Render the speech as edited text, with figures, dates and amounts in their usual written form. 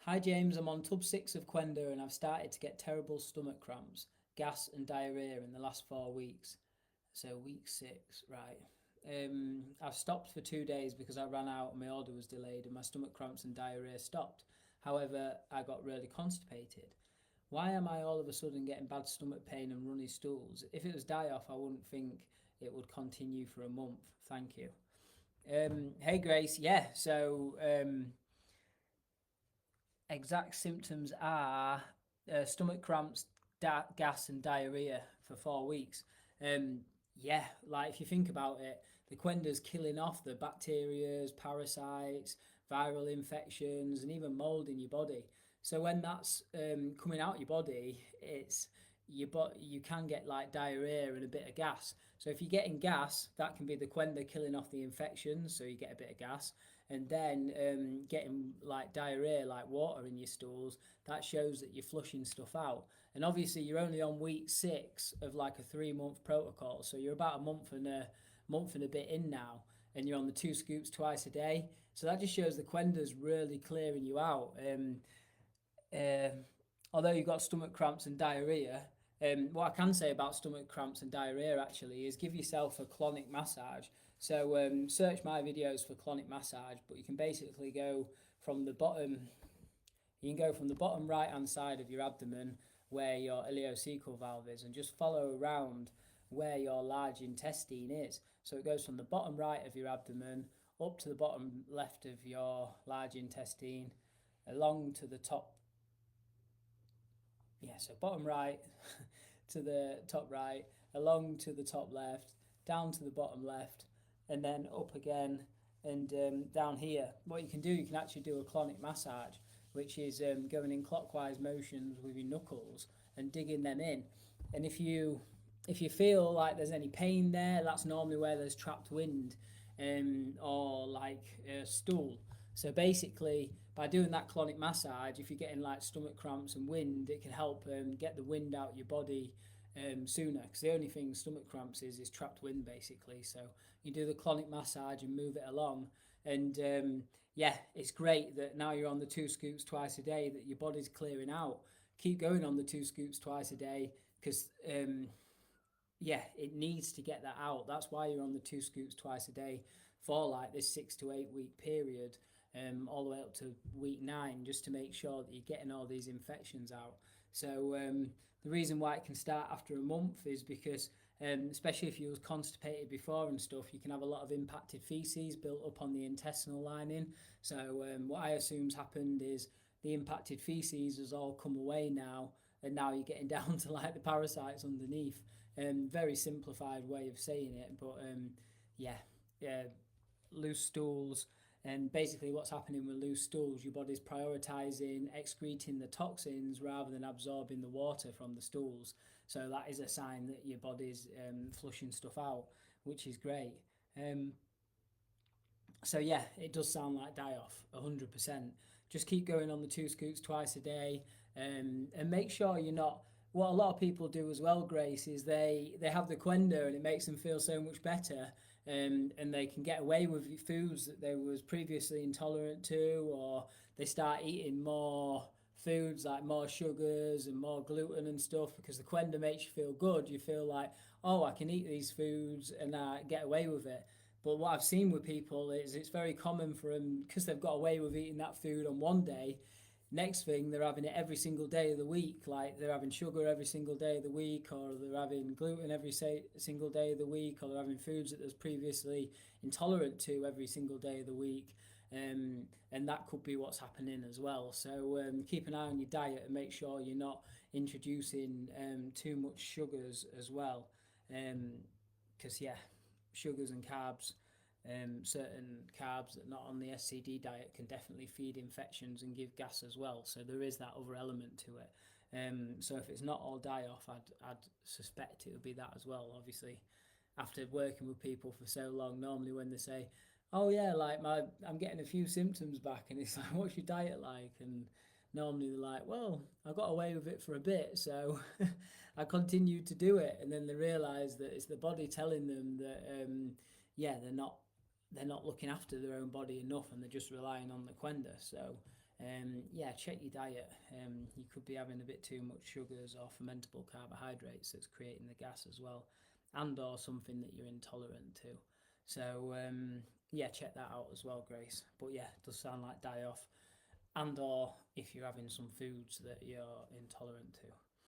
Hi James, I'm on tub 6 of Qenda and I've started to get terrible stomach cramps, gas and diarrhea in the last 4 weeks. So week 6, right. I've stopped for 2 days because I ran out and my order was delayed and my stomach cramps and diarrhea stopped. However, I got really constipated. Why am I all of a sudden getting bad stomach pain and runny stools? If it was die off, I wouldn't think it would continue for a month. Thank you. Hey Grace, yeah, so exact symptoms are stomach cramps, gas, and diarrhea for 4 weeks. Um, yeah, like if you think about it, the Quenda's killing off the bacterias, parasites, viral infections, and even mold in your body. So when that's coming out your body, you can get like diarrhea and a bit of gas. So if you're getting gas, that can be the Quenda killing off the infections, so you get a bit of gas, and then getting like diarrhea, like water in your stools, that shows that you're flushing stuff out. And obviously, you're only on week 6 of like a 3 month protocol, so you're about a month and a bit in now, and you're on the 2 scoops twice a day. So that just shows the Quenda's really clearing you out. Uh, Although you've got stomach cramps and diarrhea, what I can say about stomach cramps and diarrhea actually is give yourself a colonic massage. So search my videos for colonic massage, but you can basically go from the bottom. You can go from the bottom right hand side of your abdomen where your ileocecal valve is, and just follow around where your large intestine is. So it goes from the bottom right of your abdomen up to the bottom left of your large intestine, along to the top, yeah, so bottom right to the top right, along to the top left, down to the bottom left, and then up again and down here. What you can do, you can actually do a colonic massage, which is going in clockwise motions with your knuckles and digging them in. And if you feel like there's any pain there, that's normally where there's trapped wind, or like a stool. So basically, by doing that colonic massage, if you're getting like stomach cramps and wind, it can help get the wind out your body sooner. Because the only thing stomach cramps is trapped wind basically. So you do the colonic massage and move it along, and yeah, it's great that now you're on the 2 scoops twice a day, that your body's clearing out. Keep going on the 2 scoops twice a day because yeah, it needs to get that out. That's why you're on the 2 scoops twice a day for like this 6 to 8 week period, all the way up to week 9, just to make sure that you're getting all these infections out. So the reason why it can start after a month is because, especially if you was constipated before and stuff, you can have a lot of impacted feces built up on the intestinal lining. So what I assume's happened is the impacted feces has all come away now, and now you're getting down to like the parasites underneath. Very simplified way of saying it, but yeah, yeah, loose stools. And basically, what's happening with loose stools, your body's prioritizing excreting the toxins rather than absorbing the water from the stools. So that is a sign that your body's flushing stuff out, which is great. Um, so yeah, it does sound like die off 100%. Just keep going on the 2 scoops twice a day, and make sure you're not. What a lot of people do as well, Grace, is they have the Quenda and it makes them feel so much better, and they can get away with foods that they was previously intolerant to, or they start eating more foods like more sugars and more gluten and stuff because the Quenda makes you feel good. You feel like, oh, I can eat these foods and get away with it. But what I've seen with people is it's very common for them because they've got away with eating that food on one day. Next thing, they're having it every single day of the week. Like they're having sugar every single day of the week, or they're having gluten every single day of the week, or they're having foods that they're previously intolerant to every single day of the week. And that could be what's happening as well. So keep an eye on your diet and make sure you're not introducing too much sugars as well. Because yeah, sugars and carbs, certain carbs that are not on the SCD diet can definitely feed infections and give gas as well. So there is that other element to it. So if it's not all die off, I'd suspect it would be that as well. Obviously, after working with people for so long, normally when they say, "Oh yeah, like I'm getting a few symptoms back," and it's like, "What's your diet like?" And normally they're like, "Well, I got away with it for a bit, so I continued to do it," and then they realise that it's the body telling them that yeah, they're not looking after their own body enough and they're just relying on the Quenda. So Yeah, check your diet. You could be having a bit too much sugars or fermentable carbohydrates that's creating the gas as well, and or something that you're intolerant to. So yeah, check that out as well, Grace. But yeah, it does sound like die off, and or if you're having some foods that you're intolerant to.